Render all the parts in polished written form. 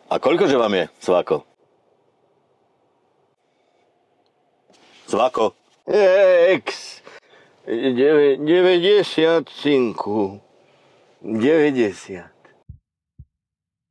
A koľkože vám je, Sváko? Sváko? 90, synku. 90.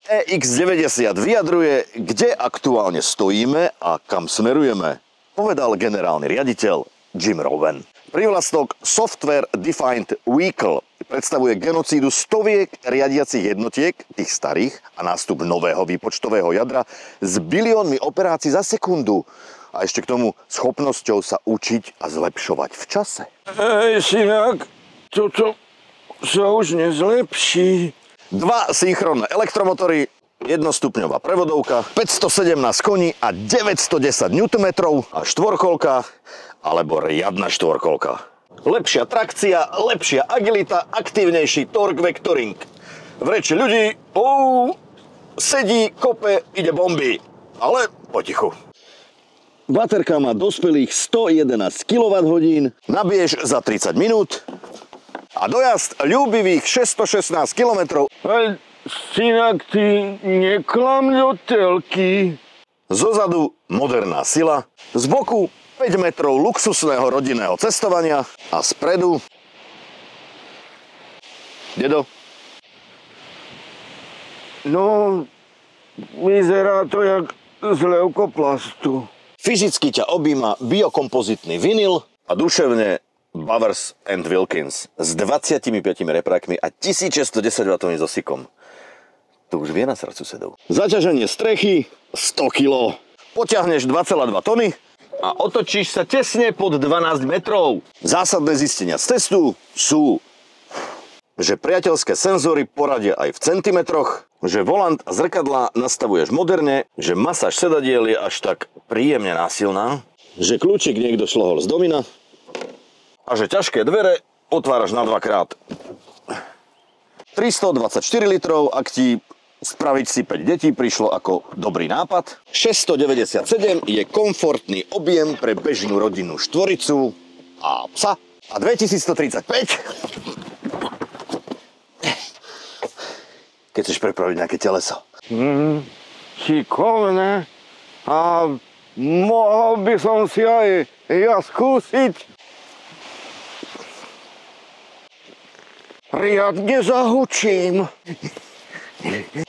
EX90 vyjadruje, kde aktuálne stojíme a kam smerujeme, povedal generálny riaditeľ Jim Rowan. Prívlastok Software Defined Vehicle predstavuje genocídu stoviek riadiacich jednotiek, tých starých, a nástup nového výpočtového jadra s biliónmi operácií za sekundu a ešte k tomu schopnosťou sa učiť a zlepšovať v čase. Synak, toto sa už nezlepší. 2 synchronné elektromotory, jednostupňová prevodovka, 517 koní a 910 Nm a štvorkolka alebo riadna štvorkolka. Lepšia trakcia, lepšia agilita, aktívnejší torque vectoring. V reči ľudí, sedí, kope, ide bomby, ale potichu. Baterka má dospelých 111 kWh, nabiješ za 30 minút a dojazd ľúbivých 616 km. Synak, ty neklam do telky. Zozadu moderná sila, z boku 5 metrov luxusného rodinného cestovania a spredu... Dedo? No, vyzerá to jak z leukoplastu. Fyzicky ťa objíma biokompozitný vinyl a duševne Bowers & Wilkins s 25 reprákmi a 1610 W zosikom. To už vie nasrať susedov. Zaťaženie strechy 100 kg. Potiahneš 2,2 tony a otočíš sa tesne pod 12 metrov. Zásadné zistenia z testu sú, že priateľské senzory poradia aj v centimetroch, že volant a zrkadlá nastavuješ moderne, že masáž sedadiel je až tak príjemne násilná, že kľúčik niekto šlohol z domina a že ťažké dvere otváraš na 2-krát. 324 litrov, ak ti spraviť si 5 detí prišlo ako dobrý nápad. 697 je komfortný objem pre bežnú rodinnú štvoricu a psa. A 2135, keď chceš prepraviť nejaké teleso. Šikovné. A mohol by som si aj ja skúsiť. Riadne zahučím.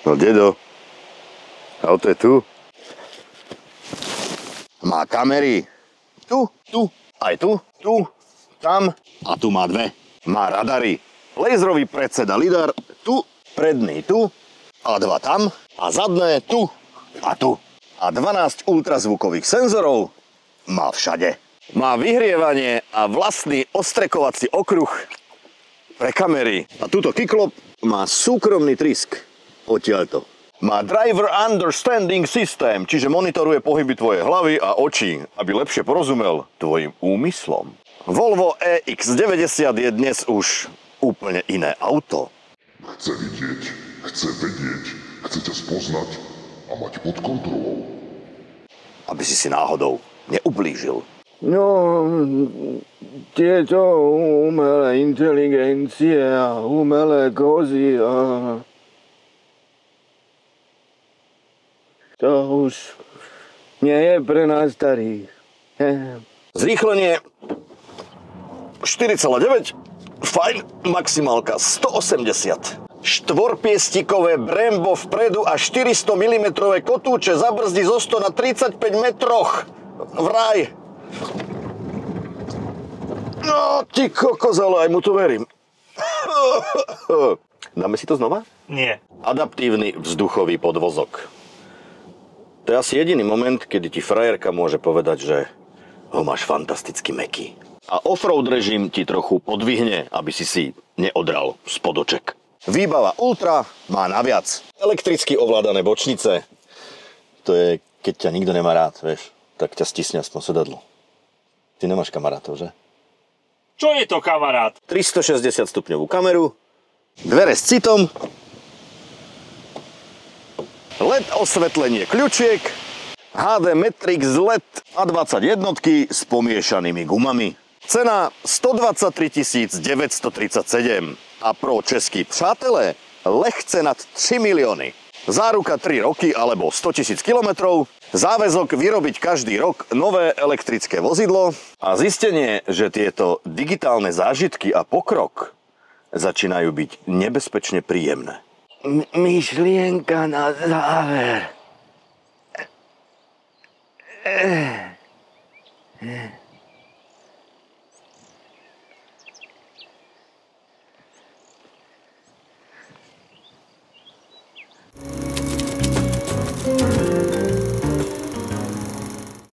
No, dedo, auto je tu. Má kamery. Tu, aj tu, tam a tu má 2. Má radary. Laserový predseda lidar, tu, predný tu a 2 tam a zadné tu a tu. A 12 ultrazvukových senzorov má všade. Má vyhrievanie a vlastný ostrekovací okruh pre kamery. A túto kiklop má súkromný trisk. Odtiaľto. Má Driver Understanding System, čiže monitoruje pohyby tvojej hlavy a očí, aby lepšie porozumel tvojim úmyslom. Volvo EX90 je dnes už úplne iné auto. Chce vidieť, chce vedieť, chce ťa spoznať a mať pod kontrolou. Aby si náhodou neublížil. No, tieto umelé inteligencie a umelé kozy a... To už nie je pre nás starých. Zrýchlenie 4,9, fajn, maximálka 180. Štvorpiestikové Brembo vpredu a 400 mm kotúče zabrzdí zo 100 na 35 metroch. Vraj. No, ty kokos, ale aj mu to verím. Dáme si to znova? Nie. Adaptívny vzduchový podvozok. To je asi jediný moment, kedy ti frajerka môže povedať, že ho máš fantasticky mäkký. A offroad režim ti trochu podvihne, aby si neodral spodoček. Výbava Ultra má naviac. Elektricky ovládané bočnice. To je, keď ťa nikto nemá rád, vieš, tak ťa stisne aspoň sedadlo. Ty nemáš kamarátov, že? Čo je to, kamarát? 360 stupňovú kameru, dvere s citom, LED osvetlenie kľučiek, HD Matrix LED A21 s pomiešanými gumami. Cena 123 937 a pro českí přátelé lehce nad 3 milióny. Záruka 3 roky alebo 100 000 kilometrov, záväzok vyrobiť každý rok nové elektrické vozidlo a zistenie, že tieto digitálne zážitky a pokrok začínajú byť nebezpečne príjemné. Myšlienka na záver.